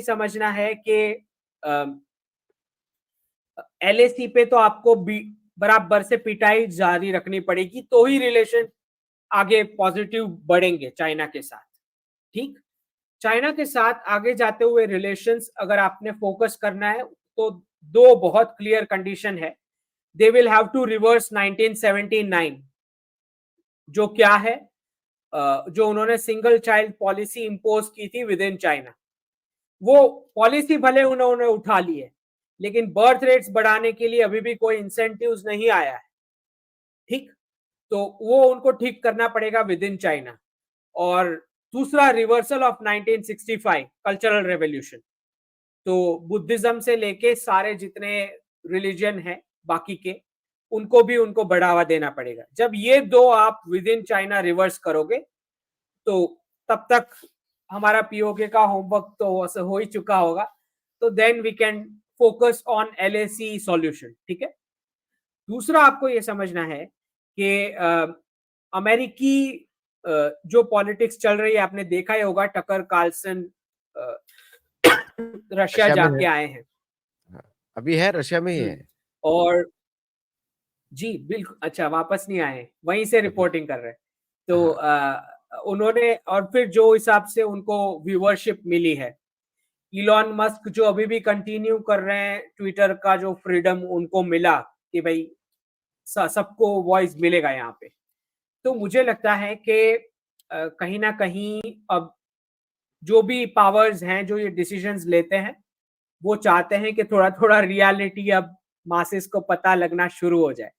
समझना है कि एलएसी पे तो आपको बराबर से पिटाई जारी रखनी पड़ेगी, तो ही रिलेशन आगे पॉजिटिव बढ़ेंगे चाइना के साथ। ठीक, चाइना के साथ आगे जाते हुए रिलेशंस अगर आपने फोकस करना है तो दो बहुत क्लियर कंडीशन है। They will have to reverse 1979, जो क्या है, जो उन्होंने सिंगल चाइल्ड पॉलिसी इंपोज की थी विद इन चाइना। वो पॉलिसी भले उन्होंने उठा ली है, लेकिन बर्थ रेट्स बढ़ाने के लिए अभी भी कोई इंसेंटिव्स नहीं आया है। ठीक, तो वो उनको ठीक करना पड़ेगा विद इन चाइना। और दूसरा, रिवर्सल ऑफ 1965 कल्चरल रेवोल्यूशन। तो बुद्धिज्म से लेके सारे जितने रिलीजन है बाकी के, उनको भी उनको बढ़ावा देना पड़ेगा। जब ये दो आप विद इन चाइना रिवर्स करोगे, तो तब तक हमारा पीओके का होमवर्क तो हो ही चुका होगा। तो then we can focus on LAC solution. ठीक है। दूसरा, आपको ये समझना है कि अमेरिकी जो पॉलिटिक्स चल रही है, आपने देखा ही होगा, टकर कार्लसन रशिया रशिया में जाके है। आए हैं। हाँ, अभी है, रशिया में ही है। और जी बिल्कुल, अच्छा वापस नहीं आए, वहीं से अभी रिपोर्टिंग कर रहे हैं। तो हाँ, उन्होंने, और फिर जो हिसाब से उनको व्यूअरशिप मिली है, इलॉन मस्क जो अभी भी कंटिन्यू कर रहे हैं, ट्विटर का जो फ्रीडम उनको मिला कि भाई सबको वॉइस मिलेगा यहाँ पे। तो मुझे लगता है कि कहीं ना कहीं अब जो भी पावर्स हैं जो ये डिसीजंस लेते हैं, वो चाहते हैं कि थोड़ा थोड़ा रियलिटी अब मासेस को पता लगना शुरू हो जाए।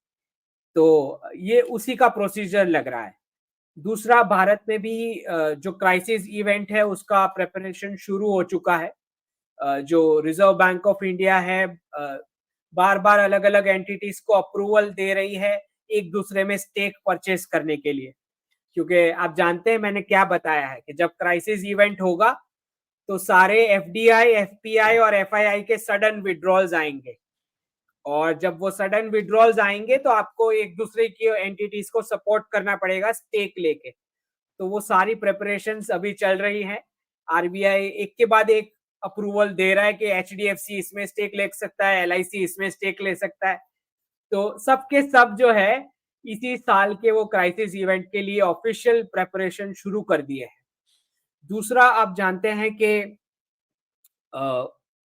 तो ये उसी का प्रोसीजर लग रहा है। दूसरा, भारत में भी जो क्राइसिस इवेंट है उसका प्रिपरेशन शुरू हो चुका है। जो रिजर्व बैंक ऑफ इंडिया है, बार बार अलग अलग एंटिटीज को अप्रूवल दे रही है एक दूसरे में स्टेक परचेस करने के लिए। क्योंकि आप जानते हैं मैंने क्या बताया है कि जब क्राइसिस इवेंट होगा तो सारे एफडीआई, एफपीआई और एफआईआई के सडन विड्रॉल्स आएंगे। और जब वो सडन विड्रॉल्स आएंगे तो आपको एक दूसरे की एंटिटीज को सपोर्ट करना पड़ेगा स्टेक लेके। तो वो सारी प्रिपरेशंस अभी चल रही हैं। आरबीआई एक के बाद एक अप्रूवल दे रहा है कि एचडीएफसी इसमें स्टेक ले सकता है, एलआईसी इसमें स्टेक ले सकता है। तो सबके सब जो है इसी साल के वो क्राइसिस इवेंट के लिए ऑफिशियल प्रेपरेशन शुरू कर दिए हैं। दूसरा, आप जानते हैं कि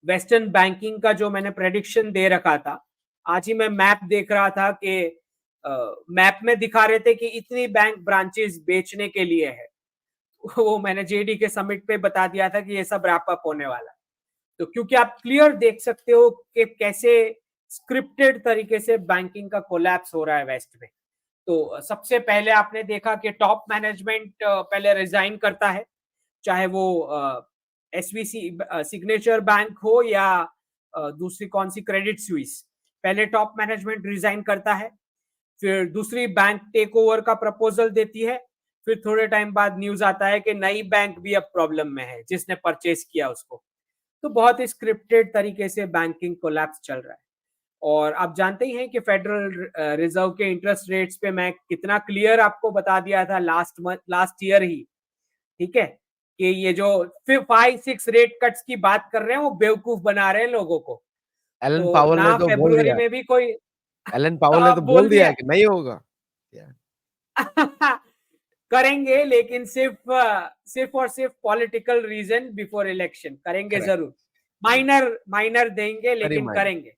वेस्टर्न बैंकिंग का जो मैंने प्रेडिक्शन दे रखा था, आज ही मैं मैप देख रहा था कि मैप में दिखा रहे थे कि इतनी बैंक ब्रांचेस बेचने के लिए है। वो मैंने जेडी के समिट पे बता दिया था कि ये सब रैप अप होने वाला है। तो क्योंकि आप क्लियर देख सकते हो कि कैसे स्क्रिप्टेड तरीके से बैंकिंग का कोलैप्स हो रहा है वेस्ट में। तो सबसे पहले आपने देखा कि टॉप मैनेजमेंट पहले रिजाइन करता है, चाहे वो एसवीसी सिग्नेचर बैंक हो या दूसरी कौन सी क्रेडिट स्विस। पहले टॉप मैनेजमेंट रिजाइन करता है, फिर दूसरी बैंक टेक ओवर का प्रपोजल देती है, फिर थोड़े टाइम बाद न्यूज आता है कि नई बैंक भी अब प्रॉब्लम में है जिसने परचेज किया उसको। तो बहुत ही स्क्रिप्टेड तरीके से बैंकिंग कोलैप्स चल रहा है। और आप जानते ही हैं कि फेडरल रिजर्व के इंटरेस्ट रेट्स पे मैं कितना क्लियर आपको बता दिया था लास्ट ईयर ही। ठीक है, कि ये जो 5-6 रेट कट्स की बात कर रहे हैं वो बेवकूफ बना रहे हैं लोगों को। एलन तो पावल ने ना तो बोल फरवरी दिया, में भी कोई एलन पावल ने तो बोल बोल दिया दिया है कि नहीं होगा। करेंगे, लेकिन सिर्फ और सिर्फ पॉलिटिकल रीजन बिफोर इलेक्शन करेंगे करेक्ट, जरूर। करेक्ट, माइनर माइनर देंगे वेरी लेकिन माइनर। करेंगे।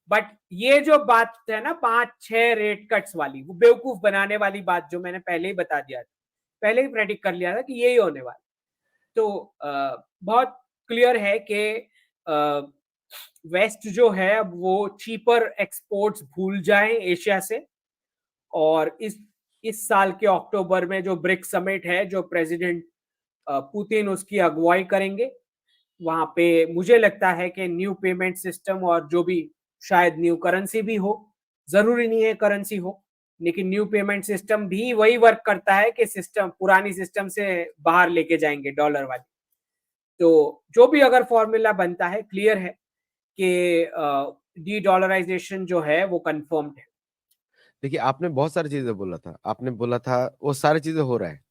बट ये जो बात है ना 5-6 रेट कट्स वाली, वो बेवकूफ बनाने वाली बात जो मैंने पहले ही बता दिया था, पहले ही प्रेडिक्ट कर लिया था कि यही होने वाला। तो बहुत क्लियर है कि वेस्ट जो है अब वो चीपर एक्सपोर्ट्स भूल जाए एशिया से। और इस साल के अक्टूबर में जो ब्रिक्स समिट है, जो प्रेसिडेंट पुतिन उसकी अगुवाई करेंगे, वहां पे मुझे लगता है कि न्यू पेमेंट सिस्टम और जो भी, शायद न्यू करेंसी भी हो, जरूरी नहीं है करेंसी हो, लेकिन न्यू पेमेंट सिस्टम भी वही वर्क करता है कि सिस्टम पुरानी सिस्टम से बाहर लेके जाएंगे डॉलर वाली। तो जो भी अगर फॉर्मूला बनता है, क्लियर है कि डी डॉलराइजेशन जो है वो कंफर्म्ड है। देखिए, आपने बहुत सारी चीजें बोला था, आपने बोला था वो सारी चीजें हो रहा है।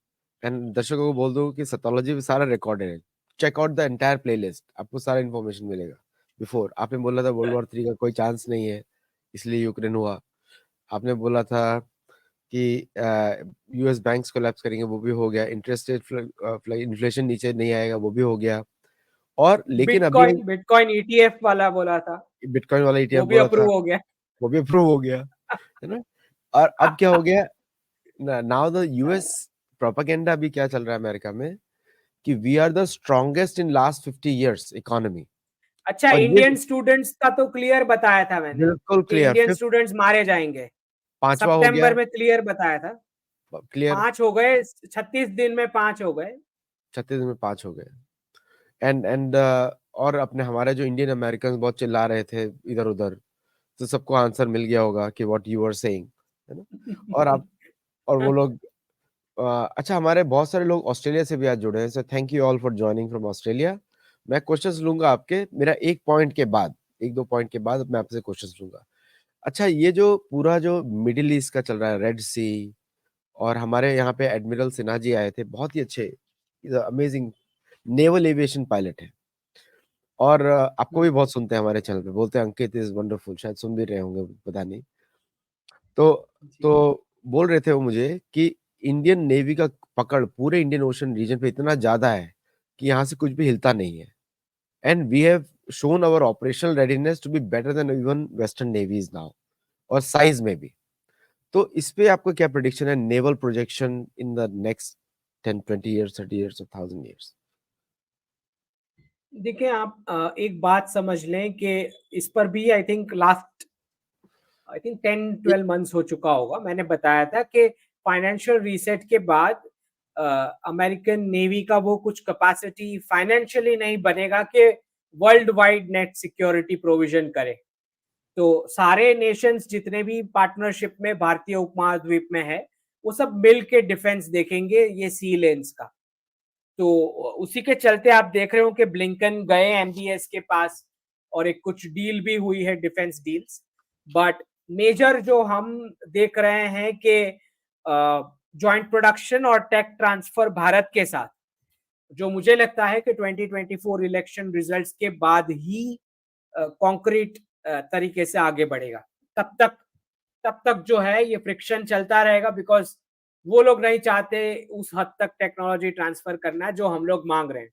एंड दर्शकों को बोल दो कि सतोलॉजी में सारा रिकॉर्डेड है, check out the entire playlist, आपको सारा इन्फॉर्मेशन मिलेगा। बिफोर आपने बोला था वर्ल्ड वॉर 3 का कोई चांस नहीं है, इसलिए यूक्रेन हुआ। आपने बोला था कि यूएस बैंक्स कोलैप्स करेंगे, वो भी हो गया। इंटरेस्ट रेट इन्फ्लेशन नीचे नहीं आएगा, वो भी हो गया। और लेकिन अभी बिटकॉइन बिटकॉइन ईटीएफ वाला बोला था, बिटकॉइन वाला ईटीएफ वो भी बोला था, अप्रूव हो गया। वो भी अप्रूव हो गया, है ना। और अब क्या हो गया, नाउ द यूएस प्रोपेगेंडा अभी क्या चल रहा है अमेरिका में कि we are the strongest in last 50 years economy. अच्छा, और ये इंडियन स्टूडेंट्स का तो क्लियर बताया था मैंने बिल्कुल कि क्लियर, इंडियन फिफ्थ स्टूडेंट्स मारे जाएंगे, पांचवा हो गया, सितंबर में क्लियर बताया था। क्लियर। 5 हो गए, 36 दिन में 5 हो गए। 36 में 5 हो गए। एंड और अपने हमारे जो इंडियन अमेरिकन बहुत चिल्ला रहे थे इधर उधर, तो सबको आंसर मिल गया होगा कि व्हाट यू आर सेइंग, है ना। और आप और वो लोग अच्छा, हमारे बहुत सारे लोग ऑस्ट्रेलिया से भी आज जुड़े हैं, so thank you all for joining from Australia. मैं क्वेश्चंस लूंगा आपके, मेरा एक पॉइंट के बाद, एक दो पॉइंट के बाद मैं आपसे क्वेश्चंस लूंगा। अच्छा, ये जो पूरा जो मिडिल ईस्ट का चल रहा है, रेड सी, और हमारे यहाँ पे एडमिरल सिन्हा जी आए थे, बहुत ही अच्छे, अमेजिंग नेवल एविएशन पायलट है। और आपको भी बहुत सुनते हैं हमारे चैनल पे, बोलते हैं अंकित इज वंडरफुल, शायद सुन भी रहे होंगे, पता नहीं। तो जी। तो बोल रहे थे वो मुझे कि इंडियन नेवी का पकड़ पूरे इंडियन ओशन रीजन पे इतना ज्यादा है कि यहाँ से कुछ भी हिलता नहीं है। And we have shown our operational readiness to be better than even western navies now, और साइज में भी। तो इस पे आपका क्या प्रेडिक्शन है, naval projection in the next 10 20 years 30 years or 1000 years? देखिए, आप एक बात समझ लें कि इस पर भी आई थिंक 10-12 मंथ्स हो चुका होगा, मैंने बताया था कि फाइनेंशियल रीसेट के बाद अमेरिकन नेवी का वो कुछ कैपेसिटी फाइनेंशियली नहीं बनेगा कि world wide net security provision करे। तो सारे नेशंस जितने भी पार्टनरशिप में भारतीय उपमहाद्वीप में है, वो सब मिल के डिफेंस देखेंगे ये सी लेन्स का। तो उसी के चलते आप देख रहे हो कि ब्लिंकन गए एमबीएस के पास और एक कुछ डील भी हुई है, डिफेंस डील्स। बट मेजर जो हम देख रहे हैं कि जॉइंट प्रोडक्शन और टेक ट्रांसफर भारत के साथ, जो मुझे लगता है कि 2024 इलेक्शन रिजल्ट्स के बाद ही कॉन्क्रीट तरीके से आगे बढ़ेगा। तब तक तब तक जो है ये फ्रिक्शन चलता रहेगा, बिकॉज वो लोग नहीं चाहते उस हद तक टेक्नोलॉजी ट्रांसफर करना जो हम लोग मांग रहे हैं।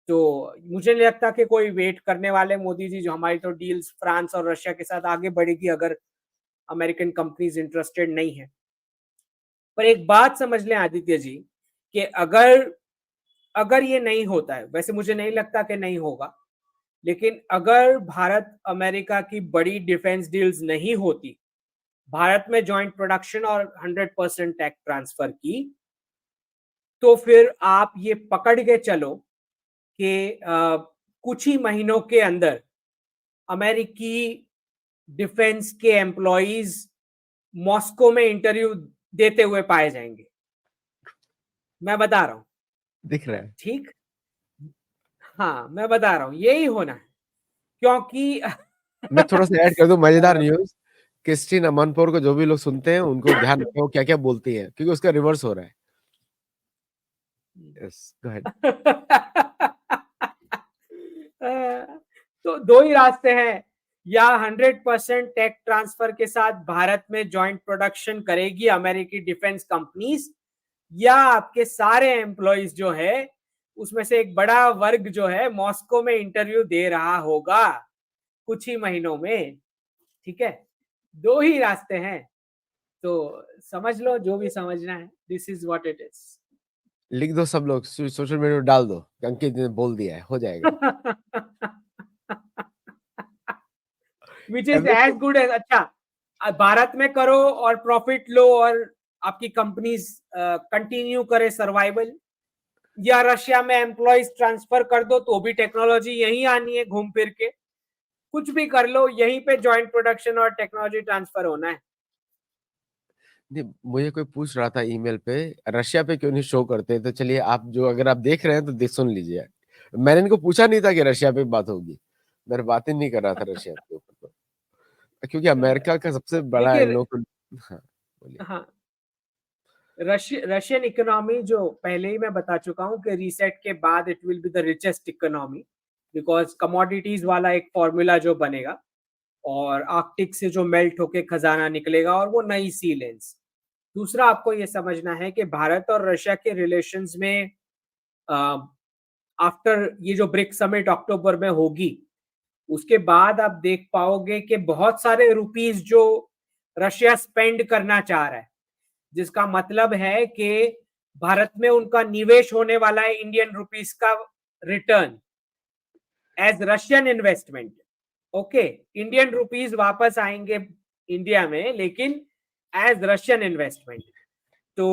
तो मुझे नहीं लगता कि कोई वेट करने वाले मोदी जी, जो हमारी तो डील्स फ्रांस और रशिया के साथ आगे बढ़ेगी अगर अमेरिकन कंपनीज इंटरेस्टेड नहीं है। पर एक बात समझ लें आदित्य जी, कि अगर अगर ये नहीं होता है, वैसे मुझे नहीं लगता कि नहीं होगा, लेकिन अगर भारत अमेरिका की बड़ी डिफेंस डील्स नहीं होती, भारत में जॉइंट प्रोडक्शन और 100% टेक ट्रांसफर की, तो फिर आप ये पकड़ के चलो कि कुछ ही महीनों के अंदर अमेरिकी डिफेंस के एम्प्लॉइज मॉस्को में इंटरव्यू देते हुए पाए जाएंगे। मैं बता रहा हूं। दिख रहा है। ठीक। हाँ, मैं बता रहा हूं, यही होना है, क्योंकि मैं थोड़ा सा ऐड कर दूं मजेदार न्यूज, क्रिस्टीन अमनपोर को जो भी लोग सुनते हैं उनको ध्यान रखो क्या क्या बोलती है, क्योंकि उसका रिवर्स हो रहा है। Yes, go ahead. तो दो ही रास्ते हैं, या 100% टेक ट्रांसफर के साथ भारत में जॉइंट प्रोडक्शन करेगी अमेरिकी डिफेंस कंपनीज, या आपके सारे एम्प्लॉइज जो है उसमें से एक बड़ा वर्ग जो है मॉस्को में इंटरव्यू दे रहा होगा कुछ ही महीनों में। ठीक है, दो ही रास्ते हैं, तो समझ लो जो भी समझना है, this is what it is. लिख दो सब लोग, सोशल मीडिया में डाल दो, अंकित ने बोल दिया है, हो जाएगा। Which is every as good as. अच्छा, भारत में करो और प्रॉफिट लो और आपकी कंपनीज कंटिन्यू करे सर्वाइवल, या रशिया में एम्प्लॉइज ट्रांसफर कर दो तो भी टेक्नोलॉजी यही आनी है घूम फिर के। कुछ भी कर लो, यहीं पे जॉइंट प्रोडक्शन और टेक्नोलॉजी ट्रांसफर होना है। नहीं, मुझे कोई पूछ रहा था ईमेल पे, रशिया पे क्यों नहीं शो करते, तो चलिए आप जो, अगर आप देख रहे हैं तो देख सुन लीजिए। मैंने इनको पूछा नहीं था कि रशिया पे बात होगी, मैं बात ही नहीं कर रहा था रशिया के ऊपर, तो क्योंकि अमेरिका का सबसे बड़ा इन देखिए, लोगों को। हाँ, बोलिए। हाँ, रशियन इकोनॉमी जो पहले ही मैं बता चुका हूँ कि रीसेट के बाद it will be the richest economy, because commodities वाला एक फॉर्मूला जो बनेगा और आर्कटिक से जो मेल्ट होके खजाना निकलेगा और वो नई सी लेंस। दूसरा आपको ये समझना है कि भारत और रशिया के रिलेशंस में आफ्टर ये जो ब्रिक्स समिट अक्टूबर में होगी, उसके बाद आप देख पाओगे कि बहुत सारे रुपीस जो रशिया स्पेंड करना चाह रहा है, जिसका मतलब है कि भारत में उनका निवेश होने वाला है इंडियन रुपीस का return as Russian investment. Okay, Indian rupees वापस आएंगे इंडिया में, लेकिन एज रशियन इन्वेस्टमेंट। तो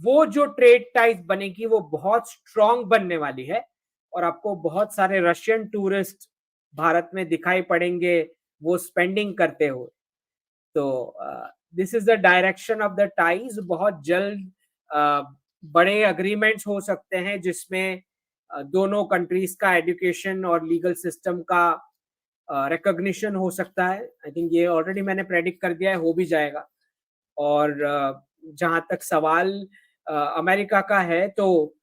वो जो ट्रेड टाइज बनेगी वो बहुत स्ट्रांग बनने वाली है और आपको बहुत सारे रशियन टूरिस्ट भारत में दिखाई पड़ेंगे वो स्पेंडिंग करते हुए। तो this is the direction of the ties. बहुत जल्द बड़े अग्रीमेंट्स हो सकते हैं जिसमें दोनों कंट्रीज का एजुकेशन और लीगल सिस्टम का रिकॉग्निशन हो सकता है। आई थिंक ये ऑलरेडी मैंने प्रेडिक्ट कर दिया है, हो भी जाएगा। और जहां तक सवाल अमेरिका का है, तो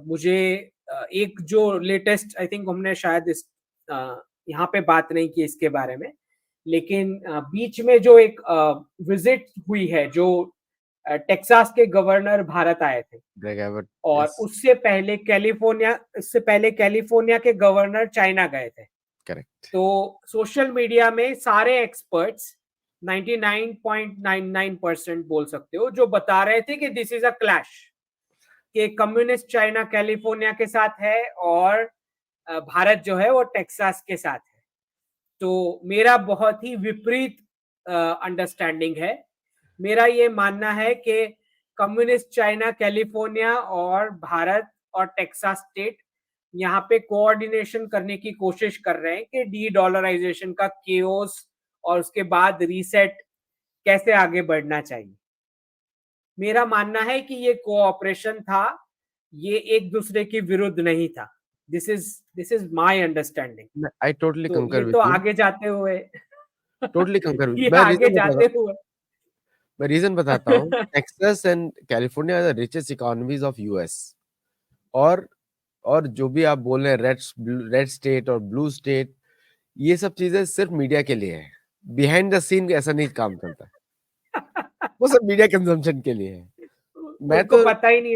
मुझे एक जो लेटेस्ट, आई थिंक हमने शायद इस यहाँ पे बात नहीं की इसके बारे में, लेकिन बीच में जो एक विजिट हुई है, जो टेक्सास के गवर्नर भारत आए थे, और उससे पहले कैलिफोर्निया के गवर्नर चाइना गए थे। करेक्ट। तो सोशल मीडिया में सारे एक्सपर्ट्स 99.99% बोल सकते हो जो बता रहे थे कि दिस इज अ क्लैश, कि कम्युनिस्ट चाइना कैलिफोर्निया के साथ है और भारत जो है वो टेक्सास के साथ है। तो मेरा बहुत ही विपरीत अंडरस्टैंडिंग है। मेरा ये मानना है कि कम्युनिस्ट चाइना कैलिफोर्निया और भारत और टेक्सास स्टेट यहाँ पे कोऑर्डिनेशन करने की कोशिश कर रहे हैं कि डी डॉलराइजेशन का केओस और उसके बाद रीसेट कैसे आगे बढ़ना चाहिए। मेरा मानना है कि ये कोऑपरेशन था, ये एक दूसरे के विरुद्ध नहीं था। This is my understanding. I totally तो कंकर ये विद तो यू। आगे जाते हुए टोटली कंकर विद। ये आगे जाते हुए मैं रीजन बताता हूँ। Texas and California are the richest economies of US. और जो भी आप बोल रहे हैं रेड स्टेट और ब्लू स्टेट, ये सब चीजें सिर्फ मीडिया के लिए है। बिहाइंड द सीन ऐसा नहीं काम चलता है। वो सब मीडिया कंजम्पशन के लिए है। मैं उनको तो पता ही नहीं,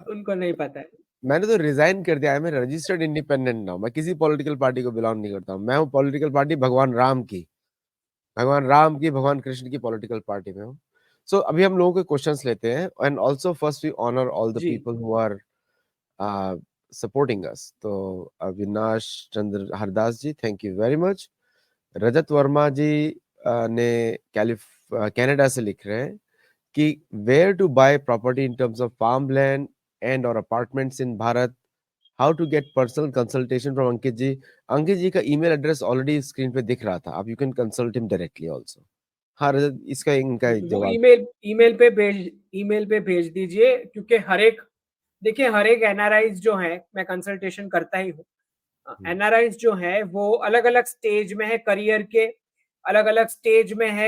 उनको नहीं पता है। मैंने तो रिजाइन कर दिया है। मैं रजिस्टर्ड इंडिपेंडेंट ना हूं। मैं किसी पॉलिटिकल पार्टी को बिलोंग नहीं करता हूं। मैं हूँ पॉलिटिकल पार्टी भगवान राम की, भगवान कृष्ण की पॉलिटिकल पार्टी में हूँ। सो अभी हम लोगों के क्वेश्चंस लेते हैं, and also first we honour all the G people who are supporting us. तो Avinash Chandra Hardas ji, thank you very much. Rajat Verma ji ने कनाडा से लिख रहे हैं कि where to buy property in terms of farm land and और apartments in Bharat, how to get personal consultation from Ankit ji. Ankit ji का email address already screen पे दिख रहा था, आप you can consult him directly also. हाँ रजत, इसका इनका वो जवाब। ईमेल पे भेज दीजिए, क्योंकि देखिए हर एक एनआरआईज जो है, मैं कंसल्टेशन करता ही हूँ। एनआरआईज जो है वो अलग अलग स्टेज में है, करियर के अलग अलग स्टेज में है।